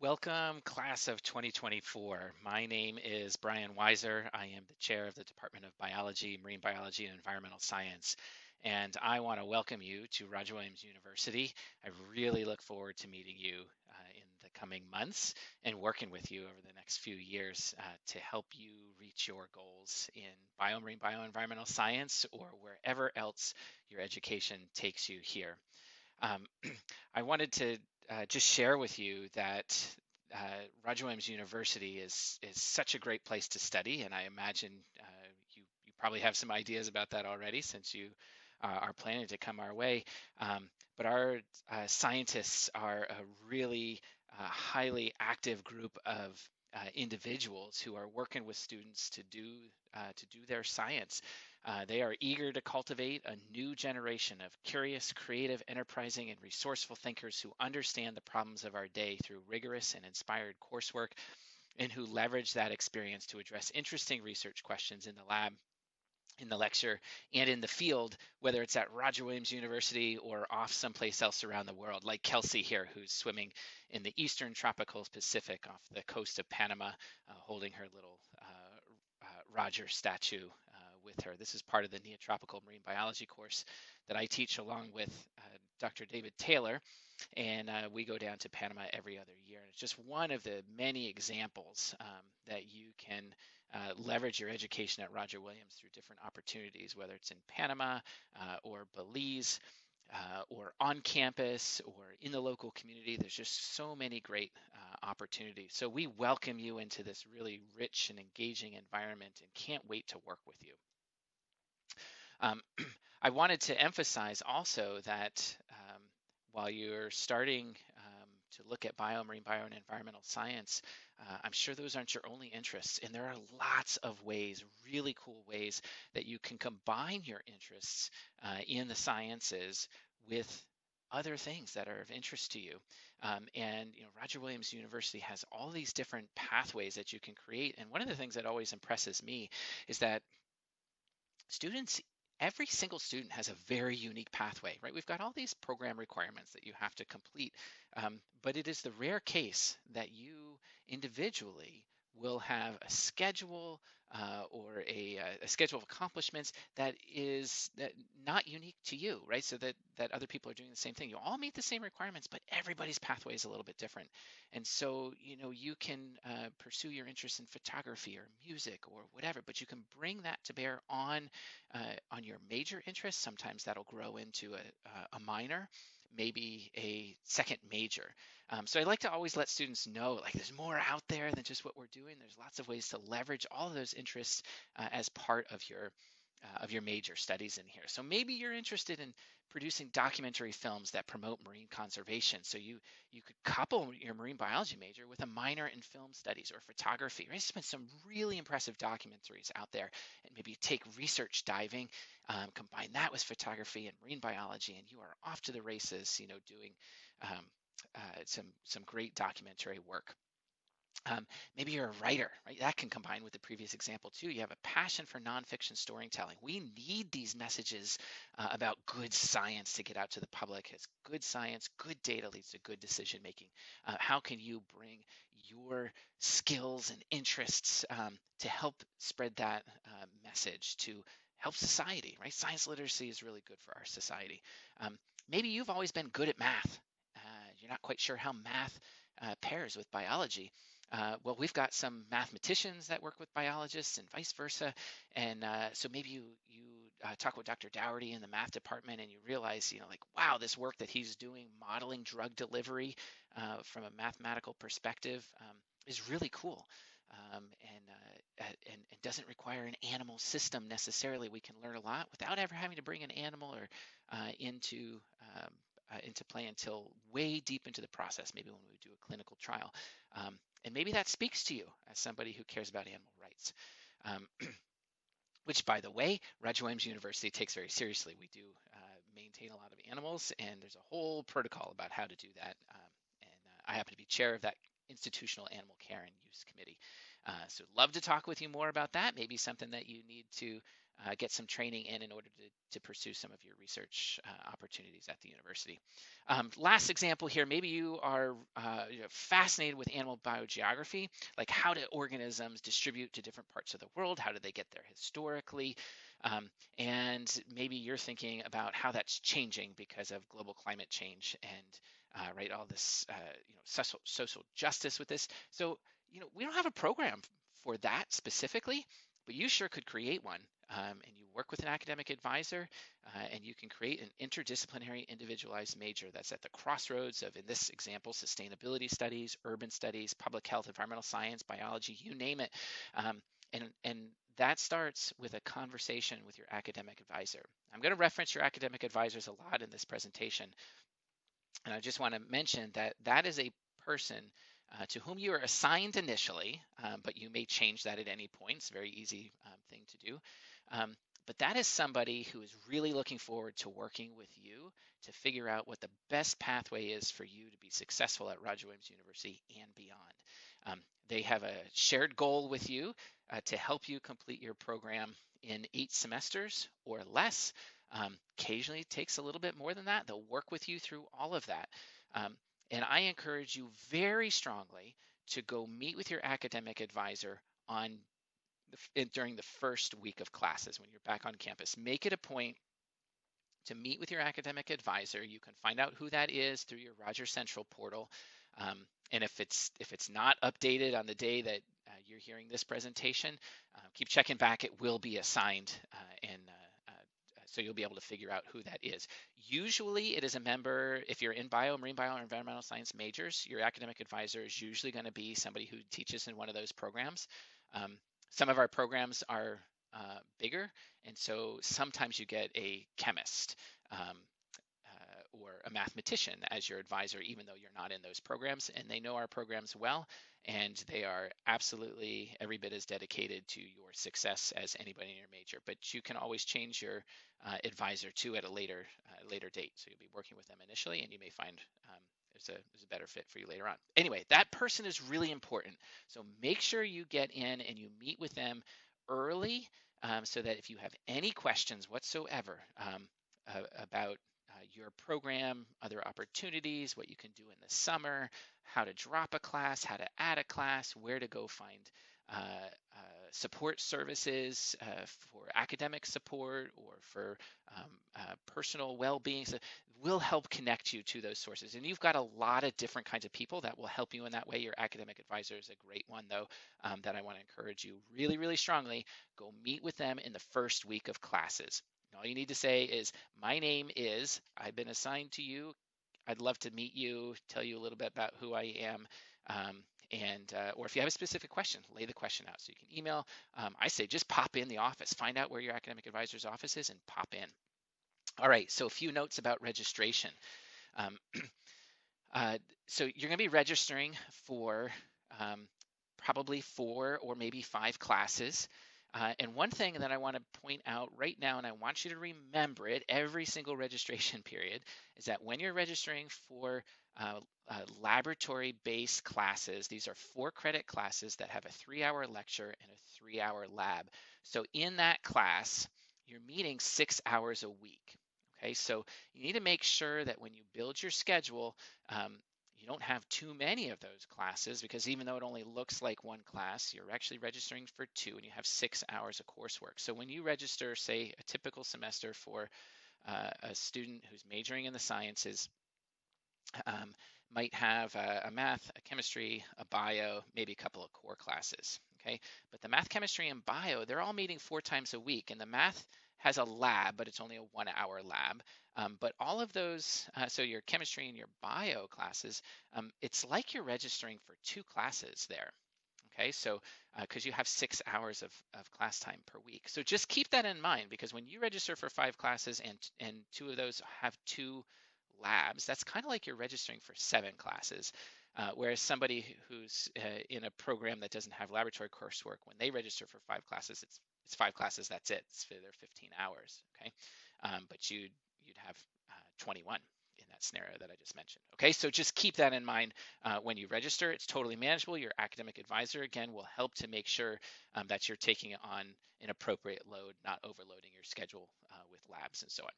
Welcome, class of 2024. My name is Brian Weiser. I am the chair of the Department of Biology, Marine Biology, and Environmental Science. And I want to welcome you to Roger Williams University. I really look forward to meeting you in the coming months and working with you over the next few years to help you reach your goals in biomarine bioenvironmental science or wherever else your education takes you here. Um, I wanted to just share with you that Roger Williams University is such a great place to study, and I imagine you probably have some ideas about that already since you are planning to come our way. But our scientists are a really highly active group of individuals who are working with students to do their science. They are eager to cultivate a new generation of curious, creative, enterprising, and resourceful thinkers who understand the problems of our day through rigorous and inspired coursework, and who leverage that experience to address interesting research questions in the lab, in the lecture, and in the field, whether it's at Roger Williams University or off someplace else around the world, like Kelsey here, who's swimming in the eastern tropical Pacific off the coast of Panama, holding her little Roger statue with her. This is part of the Neotropical Marine Biology course that I teach along with Dr. David Taylor, and we go down to Panama every other year. And it's just one of the many examples that you can leverage your education at Roger Williams through different opportunities, whether it's in Panama or Belize or on campus or in the local community. There's just so many great opportunities. So we welcome you into this really rich and engaging environment and can't wait to work with you. Um, I wanted to emphasize also that while you're starting to look at biomarine, bio, and environmental science, I'm sure those aren't your only interests. And there are lots of ways, really cool ways, that you can combine your interests in the sciences with other things that are of interest to you. And Roger Williams University has all these different pathways that you can create. And one of the things that always impresses me is that students, every single student has a very unique pathway, right? We've got all these program requirements that you have to complete, but it is the rare case that you individually will have a schedule or a schedule of accomplishments that is not unique to you, right? So that other people are doing the same thing. You all meet the same requirements, but everybody's pathway is a little bit different. And so, you can pursue your interest in photography or music or whatever, but you can bring that to bear on your major interest. Sometimes that'll grow into a minor, maybe a second major. So I like to always let students know, like, there's more out there than just what we're doing. There's lots of ways to leverage all of those interests as part of your major studies in here. So maybe you're interested in producing documentary films that promote marine conservation. So you could couple your marine biology major with a minor in film studies or photography. Right? There's been some really impressive documentaries out there, and maybe take research diving, combine that with photography and marine biology, and you are off to the races. Doing um, some great documentary work. Maybe you're a writer, right? That can combine with the previous example too. You have a passion for nonfiction storytelling. We need these messages about good science to get out to the public. It's good science, good data leads to good decision making. How can you bring your skills and interests to help spread that message to help society, right? Science literacy is really good for our society. Maybe you've always been good at math. You're not quite sure how math pairs with biology. Well, we've got some mathematicians that work with biologists and vice versa. And so maybe you talk with Dr. Dougherty in the math department, and you realize, like, wow, this work that he's doing modeling drug delivery from a mathematical perspective is really cool. And doesn't require an animal system necessarily. We can learn a lot without ever having to bring an animal or into play until way deep into the process, maybe when we do a clinical trial. And maybe that speaks to you as somebody who cares about animal rights, um, which, by the way, Roger Williams University takes very seriously. We do maintain a lot of animals, and there's a whole protocol about how to do that. And I happen to be chair of that institutional animal care and use committee. So love to talk with you more about that. Maybe something that you need to get some training in order to pursue some of your research opportunities at the university. Last example here, maybe you are fascinated with animal biogeography, like how do organisms distribute to different parts of the world? How do they get there historically? And maybe you're thinking about how that's changing because of global climate change and right, all this social justice with this. So we don't have a program for that specifically, but you sure could create one. And you work with an academic advisor, and you can create an interdisciplinary individualized major that's at the crossroads of, in this example, sustainability studies, urban studies, public health, environmental science, biology, you name it. And that starts with a conversation with your academic advisor. I'm going to reference your academic advisors a lot in this presentation. And I just want to mention that that is a person to whom you are assigned initially, but you may change that at any point. It's a very easy thing to do. But that is somebody who is really looking forward to working with you to figure out what the best pathway is for you to be successful at Roger Williams University and beyond. They have a shared goal with you to help you complete your program in 8 semesters or less. Occasionally it takes a little bit more than that. They'll work with you through all of that. And I encourage you very strongly to go meet with your academic advisor during the first week of classes when you're back on campus. Make it a point to meet with your academic advisor. You can find out who that is through your Roger Central portal. And if it's not updated on the day that you're hearing this presentation, keep checking back. It will be assigned, and so you'll be able to figure out who that is. Usually it is a member, if you're in bio, marine bio, or environmental science majors, your academic advisor is usually going to be somebody who teaches in one of those programs. Some of our programs are bigger, and so sometimes you get a chemist or a mathematician as your advisor, even though you're not in those programs, and they know our programs well, and they are absolutely every bit as dedicated to your success as anybody in your major. But you can always change your advisor too at a later date. So you'll be working with them initially, and you may find there's a better fit for you later on. Anyway, that person is really important. So make sure you get in and you meet with them early, so that if you have any questions whatsoever about your program, other opportunities, what you can do in the summer, how to drop a class, how to add a class, where to go find support services for academic support or for personal well-being. So we'll help connect you to those sources. And you've got a lot of different kinds of people that will help you in that way. Your academic advisor is a great one, though, that I want to encourage you really, really strongly. Go meet with them in the first week of classes. All you need to say is, my name is, I've been assigned to you. I'd love to meet you, tell you a little bit about who I am. Or if you have a specific question, lay the question out. So you can email. I say just pop in the office, find out where your academic advisor's office is and pop in. All right, so a few notes about registration. So you're going to be registering for probably 4 or maybe 5 classes. And one thing that I want to point out right now, and I want you to remember it every single registration period, is that when you're registering for laboratory-based classes, these are 4-credit classes that have a 3-hour lecture and a 3-hour lab. So in that class, you're meeting 6 hours a week. Okay, so you need to make sure that when you build your schedule, you don't have too many of those classes, because even though it only looks like one class, you're actually registering for 2 and you have 6 hours of coursework. So when you register, say, a typical semester for a student who's majoring in the sciences, might have a math, a chemistry, a bio, maybe a couple of core classes, okay? But the math, chemistry, and bio, they're all meeting 4 times a week, and the math has a lab, but it's only a 1-hour lab. But all of those, so your chemistry and your bio classes, it's like you're registering for 2 classes there. Okay, so because you have 6 hours of class time per week. So just keep that in mind, because when you register for 5 classes and 2 of those have 2 labs, that's kind of like you're registering for 7 classes. Whereas somebody who's in a program that doesn't have laboratory coursework, when they register for 5 classes, it's 5 classes, that's it. It's for their 15 hours, okay? But you'd have 21 in that scenario that I just mentioned. Okay, so just keep that in mind when you register. It's totally manageable. Your academic advisor, again, will help to make sure that you're taking on an appropriate load, not overloading your schedule with labs and so on.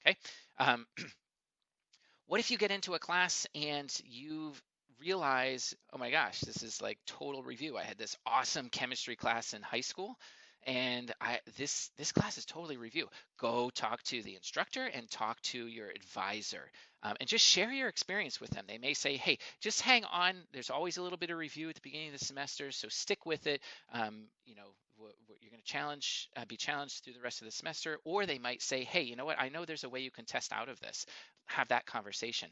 Okay. What if you get into a class and you realize, oh my gosh, this is like total review. I had this awesome chemistry class in high school, and this class is totally review. Go talk to the instructor and talk to your advisor, and just share your experience with them. They may say, hey, just hang on. There's always a little bit of review at the beginning of the semester, so stick with it. You know, you're going to be challenged through the rest of the semester. Or they might say, hey, you know what? I know there's a way you can test out of this. Have that conversation.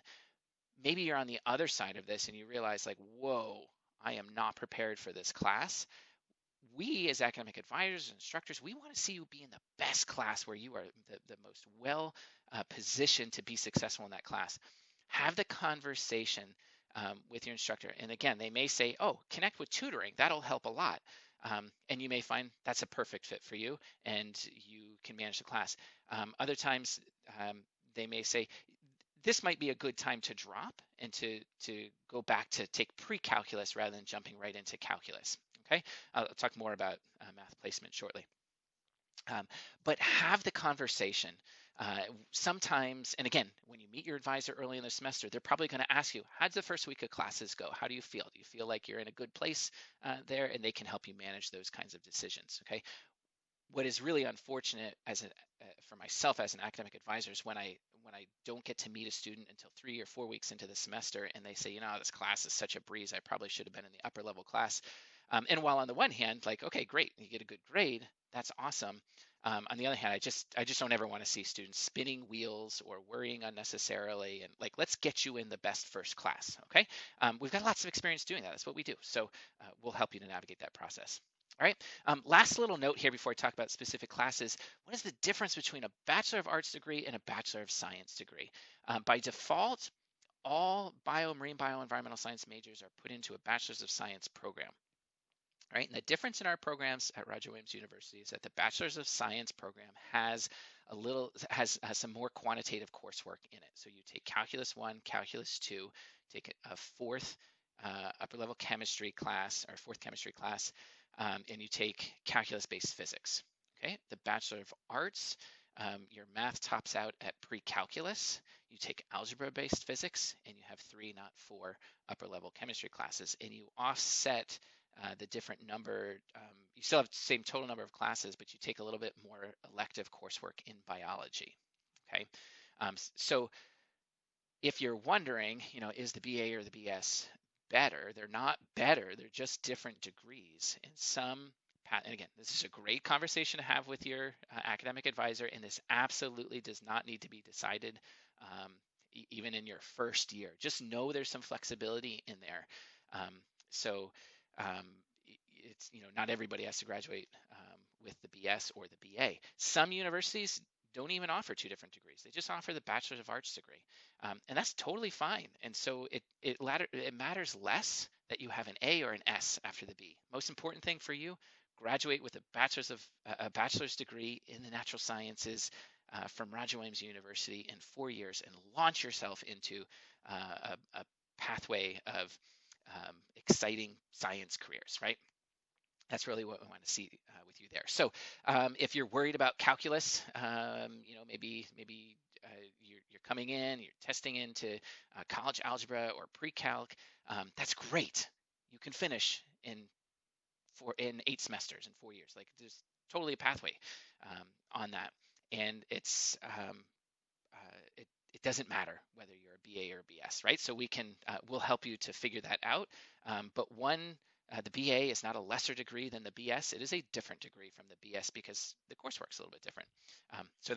Maybe you're on the other side of this and you realize, like, whoa, I am not prepared for this class. We as academic advisors and instructors, we want to see you be in the best class where you are the most well positioned to be successful in that class. Have the conversation with your instructor. And again, they may say, oh, connect with tutoring. That'll help a lot. And you may find that's a perfect fit for you and you can manage the class. Other times, they may say, this might be a good time to drop and to go back to take pre-calculus rather than jumping right into calculus. Okay, I'll talk more about math placement shortly. But have the conversation. Sometimes, and again, when you meet your advisor early in the semester, they're probably going to ask you, how did the first week of classes go? How do you feel? Do you feel like you're in a good place there? And they can help you manage those kinds of decisions. Okay. What is really unfortunate for myself as an academic advisor is when I don't get to meet a student until 3 or 4 weeks into the semester, and they say, you know, this class is such a breeze. I probably should have been in the upper level class. And while on the one hand, like, okay, great, you get a good grade, that's awesome. On the other hand, I just don't ever want to see students spinning wheels or worrying unnecessarily. And like, let's get you in the best first class. Okay, we've got lots of experience doing that. That's what we do. So we'll help you to navigate that process. All right. Last little note here before I talk about specific classes. What is the difference between a Bachelor of Arts degree and a Bachelor of Science degree? By default, all marine bio, environmental science majors are put into a Bachelor's of Science program. Right. And the difference in our programs at Roger Williams University is that the Bachelor's of Science program has some more quantitative coursework in it. So you take Calculus 1, Calculus 2, take a fourth upper level chemistry class or fourth chemistry class, and you take calculus-based physics. Okay, the Bachelor of Arts, your math tops out at pre-calculus. You take algebra-based physics, and you have 3, not 4, upper-level chemistry classes, and you offset the different number. You still have the same total number of classes, but you take a little bit more elective coursework in biology. Okay, so if you're wondering, you know, is the BA or the BS better? They're not better. They're just different degrees. And again, this is a great conversation to have with your academic advisor, and this absolutely does not need to be decided even in your first year. Just know there's some flexibility in there. So it's, you know, not everybody has to graduate with the BS or the BA. Some universities don't even offer 2 different degrees. They just offer the Bachelor of Arts degree. And that's totally fine. And so it matters less that you have an A or an S after the B. Most important thing for you, graduate with a bachelor's degree in the natural sciences from Roger Williams University in 4 years, and launch yourself into a pathway of exciting science careers, right? That's really what we want to see with you there. So if you're worried about calculus, you know, maybe you're coming in, you're testing into college algebra or pre-calc, that's great. You can finish in 8 semesters in 4 years. Like, there's totally a pathway on that, and it doesn't matter whether you're a BA or a BS, right? So we'll help you to figure that out. But the BA is not a lesser degree than the BS. It is a different degree from the BS because the coursework's a little bit different. So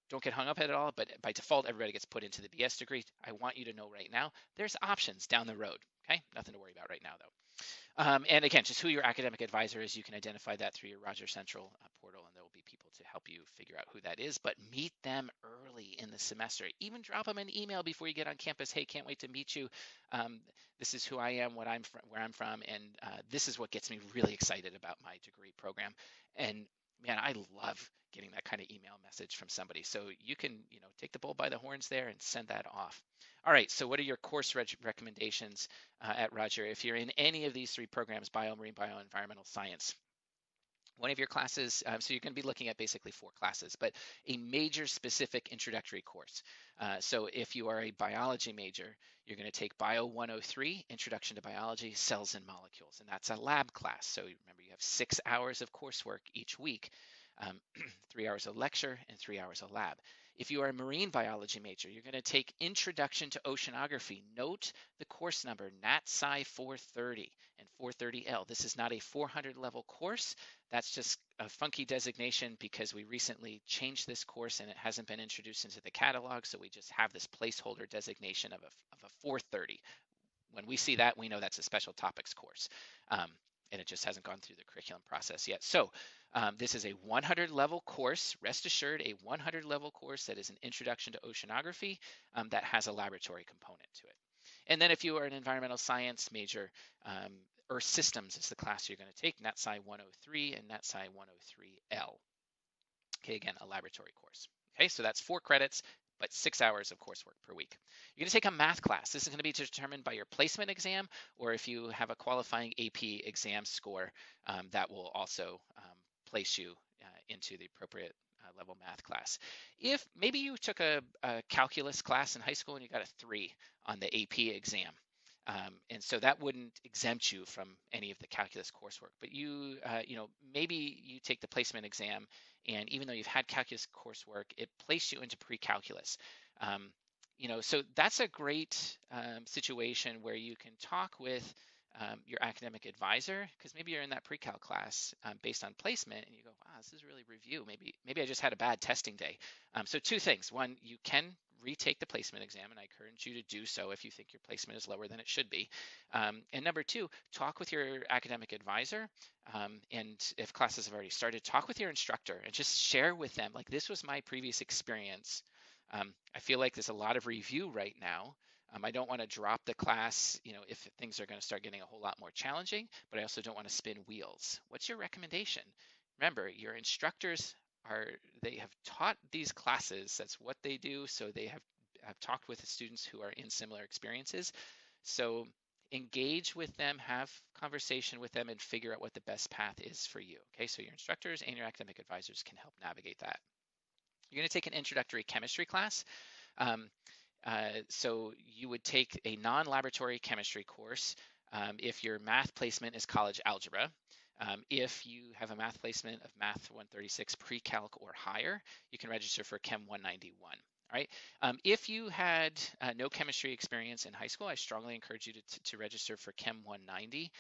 don't get hung up at it all, but by default, everybody gets put into the BS degree. I want you to know right now, there's options down the road, okay? Nothing to worry about right now, though. And again, just who your academic advisor is, you can identify that through your Roger Central portal, and there will be people to help you figure out who that is. But meet them early in the semester. Even drop them an email before you get on campus. Hey, can't wait to meet you. This is who I am, where I'm from, and this is what gets me really excited about my degree program. And man, I love getting that kind of email message from somebody. So you can, take the bull by the horns there and send that off. All right, so what are your course recommendations at Roger if you're in any of these three programs, bio, marine bio, environmental science? One of your classes, so you're going to be looking at basically 4 classes, but a major specific introductory course. So if you are a biology major, you're going to take Bio 103, Introduction to Biology, Cells and Molecules, and that's a lab class. So remember, you have 6 hours of coursework each week, 3 hours of lecture and 3 hours of lab. If you are a marine biology major, you're going to take Introduction to Oceanography. Note the course number, NatSci 430 and 430L. This is not a 400 level course. That's just a funky designation because we recently changed this course and it hasn't been introduced into the catalog, so we just have this placeholder designation of a 430. When we see that, we know that's a special topics course, and it just hasn't gone through the curriculum process yet. So this is a 100 level course, rest assured, a 100 level course that is an introduction to oceanography that has a laboratory component to it. And then if you are an environmental science major, Earth Systems is the class you're going to take, NatSci 103 and NatSci 103L. Okay, again, a laboratory course. Okay, so that's 4 credits, but 6 hours of coursework per week. You're going to take a math class. This is going to be determined by your placement exam, or if you have a qualifying AP exam score, that will also place you into the appropriate level math class. If maybe you took a calculus class in high school and you got a 3 on the AP exam, and so that wouldn't exempt you from any of the calculus coursework, but maybe you take the placement exam, and even though you've had calculus coursework, it placed you into pre-calculus. So that's a great situation where you can talk with your academic advisor, because maybe you're in that pre-cal class based on placement, and you go, wow, this is really review. Maybe I just had a bad testing day. So 2 things. One, you can retake the placement exam, and I encourage you to do so if you think your placement is lower than it should be. And number 2, talk with your academic advisor, and if classes have already started, talk with your instructor and just share with them, like, this was my previous experience. I feel like there's a lot of review right now. I don't want to drop the class, if things are going to start getting a whole lot more challenging, but I also don't want to spin wheels. What's your recommendation? Remember, your instructors they have taught these classes. That's what they do. So they have talked with the students who are in similar experiences. So engage with them, have conversation with them, and figure out what the best path is for you. Okay, so your instructors and your academic advisors can help navigate that. You're going to take an introductory chemistry class. So you would take a non-laboratory chemistry course if your math placement is college algebra. If you have a math placement of Math 136 pre-calc or higher, you can register for Chem 191. All right. If you had no chemistry experience in high school, I strongly encourage you to register for Chem 190.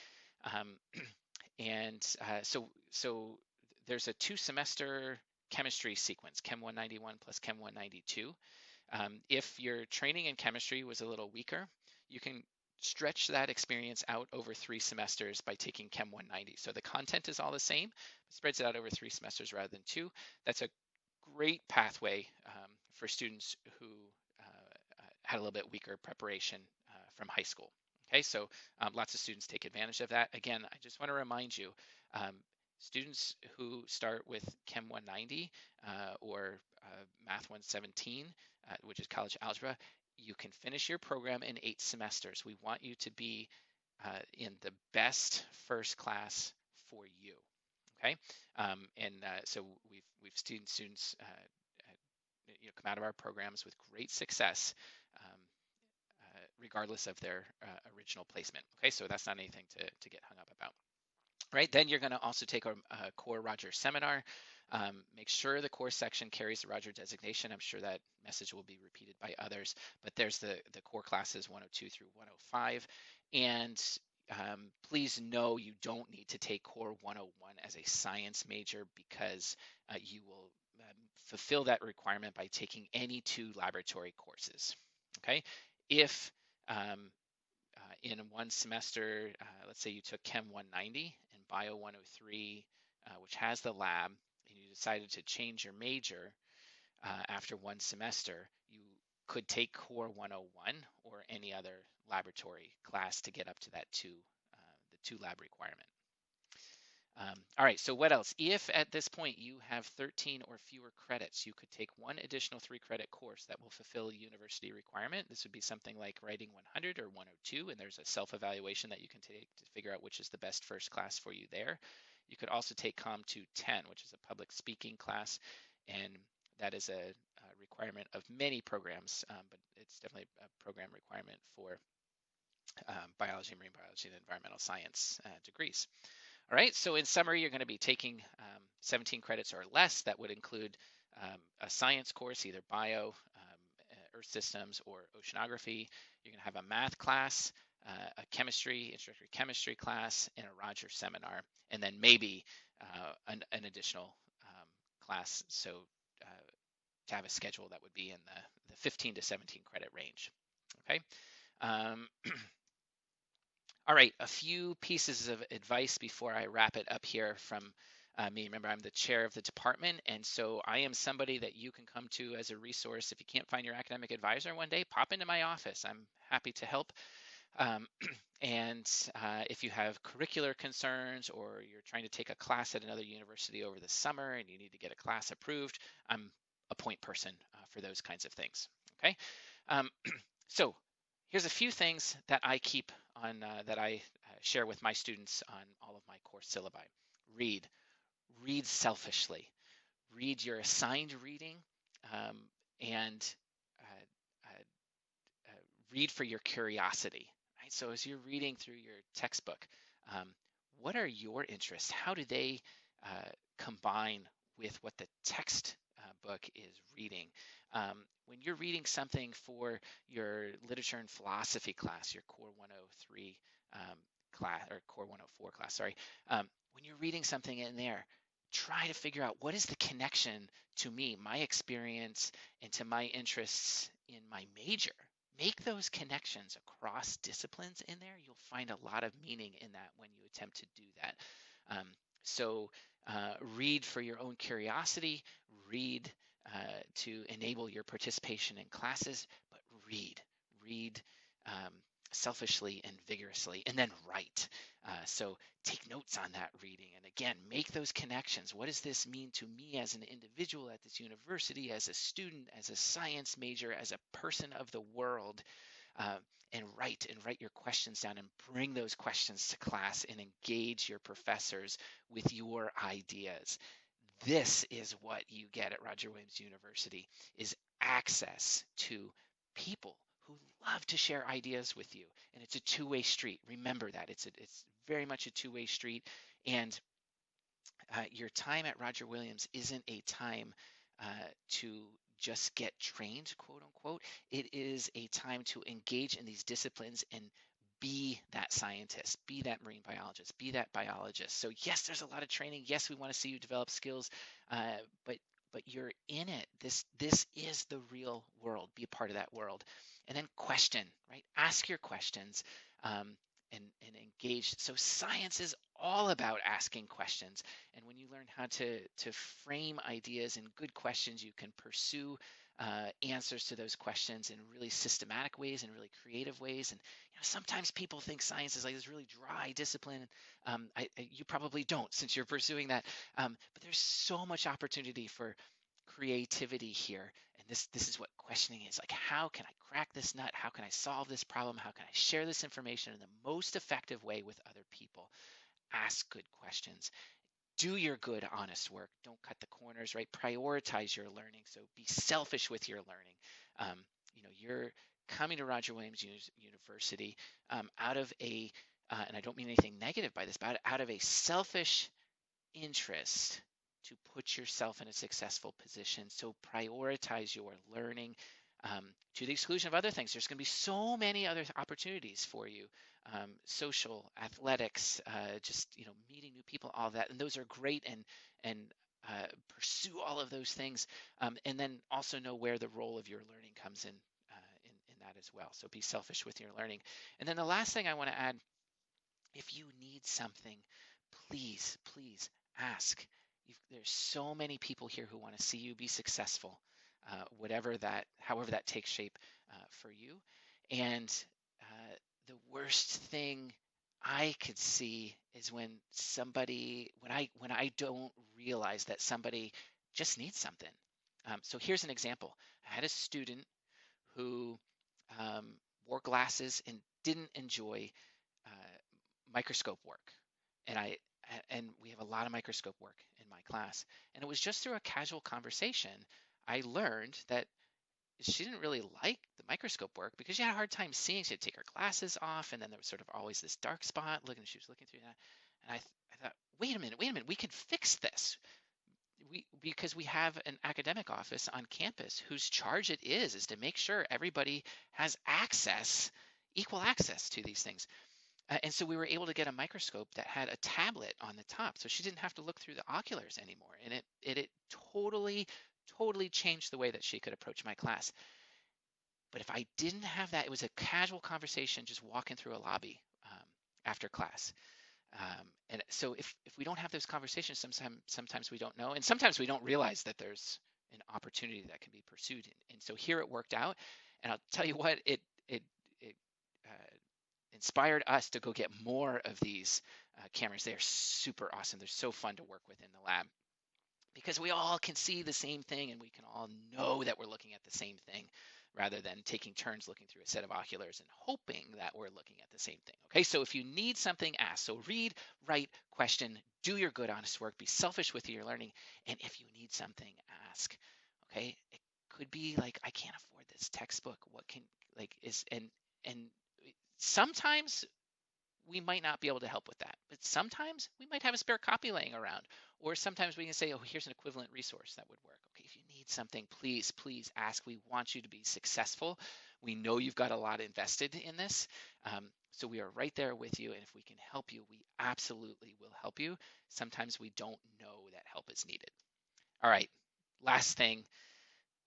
So there's a 2-semester chemistry sequence, Chem 191 plus Chem 192. If your training in chemistry was a little weaker, you can stretch that experience out over 3 semesters by taking Chem 190. So the content is all the same, but spreads it out over 3 semesters rather than 2. That's a great pathway for students who had a little bit weaker preparation from high school. Okay, so lots of students take advantage of that. Again, I just want to remind you, students who start with Chem 190 or Math 117, which is college algebra, you can finish your program in 8 semesters. We want you to be in the best first class for you. Okay, so we've seen students come out of our programs with great success, regardless of their original placement. Okay, so that's not anything to get hung up about. Right, then you're going to also take a core Roger seminar. Make sure the course section carries the Roger designation. I'm sure that message will be repeated by others, but there's the core classes 102 through 105. And please know you don't need to take core 101 as a science major, because you will fulfill that requirement by taking any 2 laboratory courses. Okay, if in one semester, let's say you took Chem 190 and Bio 103, which has the lab, and you decided to change your major after 1 semester, you could take Core 101 or any other laboratory class to get up to that the 2 lab requirement. All right, so what else? If at this point you have 13 or fewer credits, you could take one additional 3-credit course that will fulfill a university requirement. This would be something like Writing 100 or 102, and there's a self-evaluation that you can take to figure out which is the best first class for you there. You could also take Com 210, which is a public speaking class, and that is a requirement of many programs, but it's definitely a program requirement for biology, marine biology, and environmental science degrees. All right, so in summary, you're going to be taking 17 credits or less. That would include a science course, either bio, earth systems, or oceanography. You're going to have a math class, a chemistry, introductory chemistry class, and a Rogers seminar, and then maybe an additional class. So to have a schedule that would be in the 15 to 17 credit range. Okay. All right, a few pieces of advice before I wrap it up here from me. Remember, I'm the chair of the department, and so I am somebody that you can come to as a resource. If you can't find your academic advisor one day, pop into my office. I'm happy to help. And if you have curricular concerns or you're trying to take a class at another university over the summer and you need to get a class approved, I'm a point person for those kinds of things. Okay, so here's a few things that I keep on that I share with my students on all of my course syllabi. Read selfishly. Read your assigned reading, and read for your curiosity. Right? So as you're reading through your textbook, what are your interests? How do they combine with what the text book is reading? When you're reading something for your literature and philosophy class, your Core 103 class, or Core 104 class, sorry, when you're reading something in there, try to figure out what is the connection to me, my experience, and to my interests in my major. Make those connections across disciplines in there. You'll find a lot of meaning in that when you attempt to do that. So read for your own curiosity, read to enable your participation in classes, but read selfishly and vigorously, and then write. So take notes on that reading. And again, make those connections. What does this mean to me as an individual at this university, as a student, as a science major, as a person of the world? And write your questions down and bring those questions to class and engage your professors with your ideas. This is what you get at Roger Williams University, is access to people who love to share ideas with you. And it's a two-way street. Remember that. It's very much a two-way street. And your time at Roger Williams isn't a time to just get trained, quote unquote. It is a time to engage in these disciplines and be that scientist, be that marine biologist, be that biologist. So yes, there's a lot of training. Yes, we want to see you develop skills, but you're in it. This is the real world. Be a part of that world, and then question, right? Ask your questions. And engage. So science is all about asking questions. And when you learn how to frame ideas in good questions, you can pursue answers to those questions in really systematic ways and really creative ways. And sometimes people think science is like this really dry discipline. You probably don't, since you're pursuing that. But there's so much opportunity for creativity here. And this is what questioning is. Like, how can I crack this nut? How can I solve this problem? How can I share this information in the most effective way with other people? Ask good questions. Do your good, honest work. Don't cut the corners, right? Prioritize your learning. So be selfish with your learning. You're coming to Roger Williams University out of and I don't mean anything negative by this, but out of a selfish interest to put yourself in a successful position. So prioritize your learning to the exclusion of other things. There's going to be so many other opportunities for you, social, athletics, just meeting new people, all that, and those are great. And pursue all of those things, and then also know where the role of your learning comes in that as well. So be selfish with your learning. And then the last thing I want to add, if you need something, please ask. There's so many people here who want to see you be successful, however that takes shape for you. And the worst thing I could see is when I don't realize that somebody just needs something. So here's an example. I had a student who um, wore glasses and didn't enjoy uh, microscope work, and we have a lot of microscope work in my class, and it was just through a casual conversation I learned that she didn't really like the microscope work because she had a hard time seeing. She had to take her glasses off, and then there was sort of always this dark spot looking. She was looking through that, and I thought, wait a minute, we can fix this. Because we have an academic office on campus whose charge it is to make sure everybody has access, equal access to these things. And so we were able to get a microscope that had a tablet on the top, so she didn't have to look through the oculars anymore, and it totally changed the way that she could approach my class. But if I didn't have that, it was a casual conversation just walking through a lobby after class. And so if we don't have those conversations, sometimes we don't know, and sometimes we don't realize that there's an opportunity that can be pursued. And so here it worked out, and I'll tell you what, it inspired us to go get more of these cameras. They are super awesome. They're so fun to work with in the lab because we all can see the same thing and we can all know that we're looking at the same thing rather than taking turns looking through a set of oculars and hoping that we're looking at the same thing. Okay, so if you need something, ask. So read, write, question, do your good, honest work, be selfish with your learning, and if you need something, ask. Okay, it could be like, I can't afford this textbook. What can, like, is, and sometimes we might not be able to help with that, but sometimes we might have a spare copy laying around, or sometimes we can say, oh, here's an equivalent resource that would work. Okay, if you need something, please ask. We want you to be successful. We know you've got a lot invested in this, so we are right there with you, and if we can help you, we absolutely will help you. Sometimes we don't know that help is needed. All right, last thing,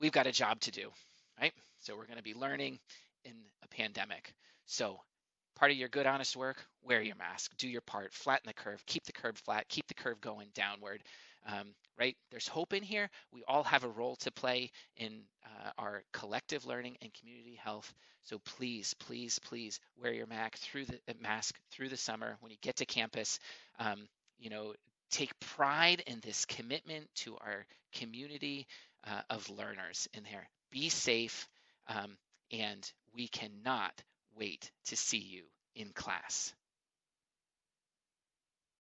we've got a job to do, right? So we're going to be learning in a pandemic. So part of your good, honest work, wear your mask, do your part, flatten the curve, keep the curve flat, keep the curve going downward, right? There's hope in here. We all have a role to play in our collective learning and community health. So please wear your mask through the summer. When you get to campus, you know, take pride in this commitment to our community of learners in there. Be safe, and we cannot wait to see you in class.